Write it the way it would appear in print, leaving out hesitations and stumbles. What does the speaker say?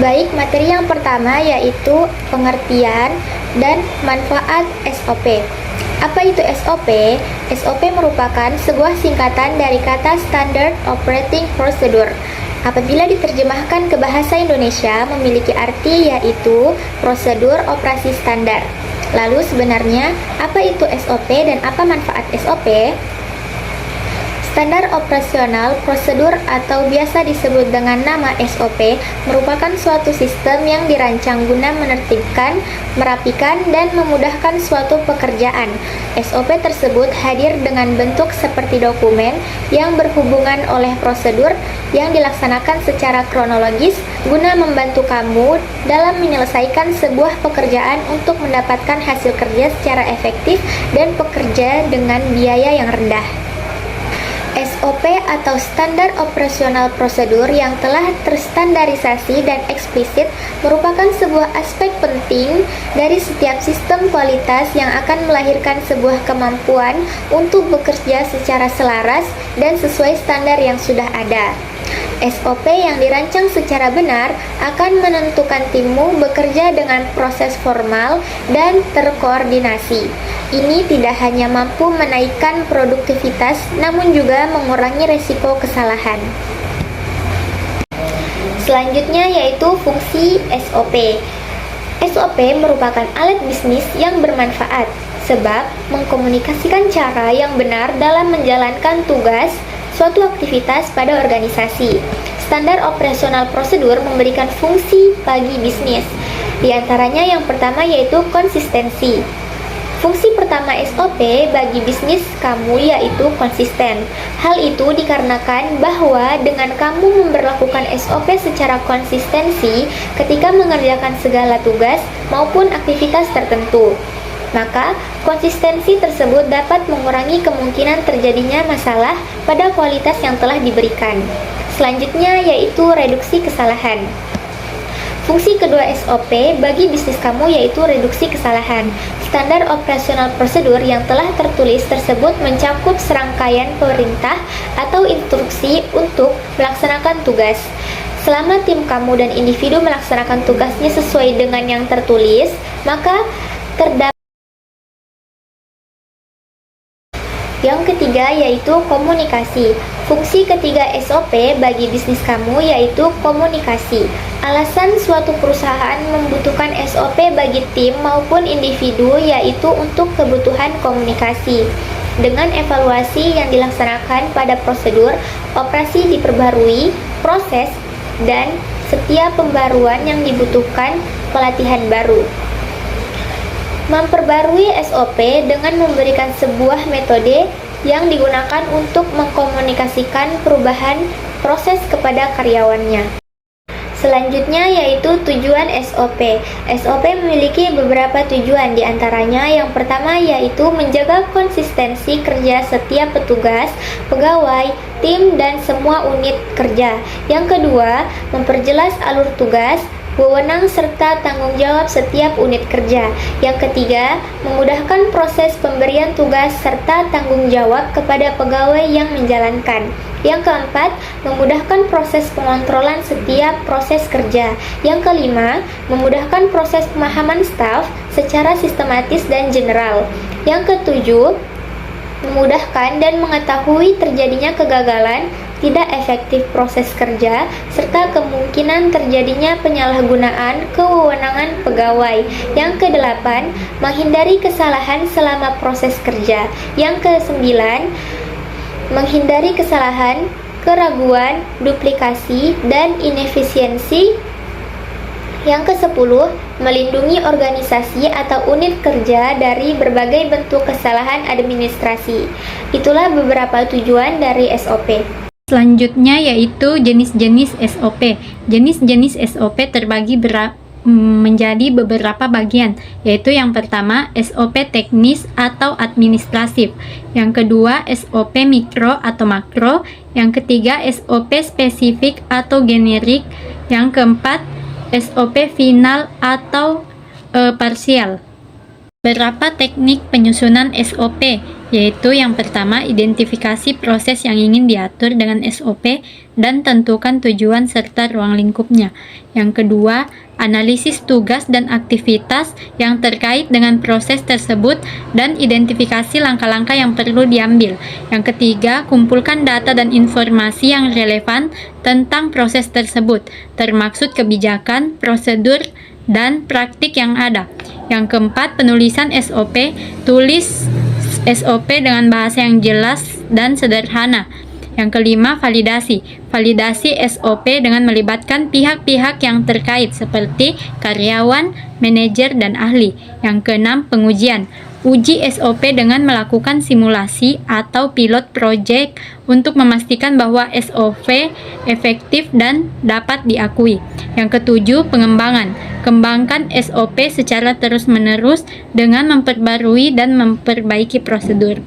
Baik, materi yang pertama yaitu pengertian dan manfaat SOP. Apa itu SOP? SOP merupakan sebuah singkatan dari kata Standard Operating Procedure. Apabila diterjemahkan ke bahasa Indonesia, memiliki arti yaitu prosedur operasi standar. Lalu sebenarnya, apa itu SOP dan apa manfaat SOP? Standar operasional prosedur atau biasa disebut dengan nama SOP merupakan suatu sistem yang dirancang guna menertibkan, merapikan, dan memudahkan suatu pekerjaan. SOP tersebut hadir dengan bentuk seperti dokumen yang berhubungan oleh prosedur yang dilaksanakan secara kronologis guna membantu kamu dalam menyelesaikan sebuah pekerjaan untuk mendapatkan hasil kerja secara efektif dan pekerja dengan biaya yang rendah. SOP atau Standar Operasional Prosedur yang telah terstandarisasi dan eksplisit merupakan sebuah aspek penting dari setiap sistem kualitas yang akan melahirkan sebuah kemampuan untuk bekerja secara selaras dan sesuai standar yang sudah ada. SOP yang dirancang secara benar akan menentukan timmu bekerja dengan proses formal dan terkoordinasi. Ini tidak hanya mampu menaikkan produktivitas, namun juga mengurangi resiko kesalahan. Selanjutnya yaitu fungsi SOP. SOP merupakan alat bisnis yang bermanfaat, sebab mengkomunikasikan cara yang benar dalam menjalankan tugas suatu aktivitas pada organisasi. Standar operasional prosedur memberikan fungsi bagi bisnis. Di antaranya yang pertama yaitu konsistensi. Fungsi pertama SOP bagi bisnis kamu yaitu konsisten. Hal itu dikarenakan bahwa dengan kamu memberlakukan SOP secara konsistensi ketika mengerjakan segala tugas maupun aktivitas tertentu, maka konsistensi tersebut dapat mengurangi kemungkinan terjadinya masalah pada kualitas yang telah diberikan. Selanjutnya yaitu reduksi kesalahan. Fungsi kedua SOP bagi bisnis kamu yaitu reduksi kesalahan. Standar operasional prosedur yang telah tertulis tersebut mencakup serangkaian perintah atau instruksi untuk melaksanakan tugas. Selama tim kamu dan individu melaksanakan tugasnya sesuai dengan yang tertulis, maka terdapat. Yang ketiga yaitu komunikasi. Fungsi ketiga SOP bagi bisnis kamu yaitu komunikasi. Alasan suatu perusahaan membutuhkan SOP bagi tim maupun individu yaitu untuk kebutuhan komunikasi. Dengan evaluasi yang dilaksanakan pada prosedur, operasi diperbarui, proses, dan setiap pembaruan yang dibutuhkan pelatihan baru. Memperbarui SOP dengan memberikan sebuah metode yang digunakan untuk mengkomunikasikan perubahan proses kepada karyawannya. Selanjutnya yaitu tujuan SOP. SOP memiliki beberapa tujuan, diantaranya yang pertama yaitu menjaga konsistensi kerja setiap petugas, pegawai, tim, dan semua unit kerja. Yang kedua, memperjelas alur tugas, wewenang serta tanggung jawab setiap unit kerja. Yang ketiga, memudahkan proses pemberian tugas serta tanggung jawab kepada pegawai yang menjalankan. Yang keempat, memudahkan proses pengontrolan setiap proses kerja. Yang kelima, memudahkan proses pemahaman staf secara sistematis dan general. Yang ketujuh, memudahkan dan mengetahui terjadinya kegagalan, tidak efektif proses kerja, serta kemungkinan terjadinya penyalahgunaan kewenangan pegawai. Yang kedelapan, menghindari kesalahan selama proses kerja. Yang kesembilan, menghindari kesalahan, keraguan, duplikasi, dan inefisiensi. Yang ke-10, melindungi organisasi atau unit kerja dari berbagai bentuk kesalahan administrasi. Itulah beberapa tujuan dari SOP. Selanjutnya yaitu jenis-jenis SOP. Jenis-jenis SOP terbagi menjadi beberapa bagian, yaitu yang pertama SOP teknis atau administratif, yang kedua SOP mikro atau makro, yang ketiga SOP spesifik atau generik, yang keempat SOP final atau parsial. Beberapa teknik penyusunan SOP. yaitu yang pertama, identifikasi proses yang ingin diatur dengan SOP dan tentukan tujuan serta ruang lingkupnya. Yang kedua, analisis tugas dan aktivitas yang terkait dengan proses tersebut dan identifikasi langkah-langkah yang perlu diambil. Yang ketiga, kumpulkan data dan informasi yang relevan tentang proses tersebut, termaksud kebijakan, prosedur, dan praktik yang ada. Yang keempat, penulisan SOP. Tulis SOP dengan bahasa yang jelas dan sederhana. Yang kelima, validasi. Validasi SOP dengan melibatkan pihak-pihak yang terkait seperti karyawan, manajer, dan ahli. Yang keenam, pengujian. Uji SOP dengan melakukan simulasi atau pilot project untuk memastikan bahwa SOP efektif dan dapat diakui. Yang ketujuh, pengembangan. Kembangkan SOP secara terus-menerus dengan memperbarui dan memperbaiki prosedur.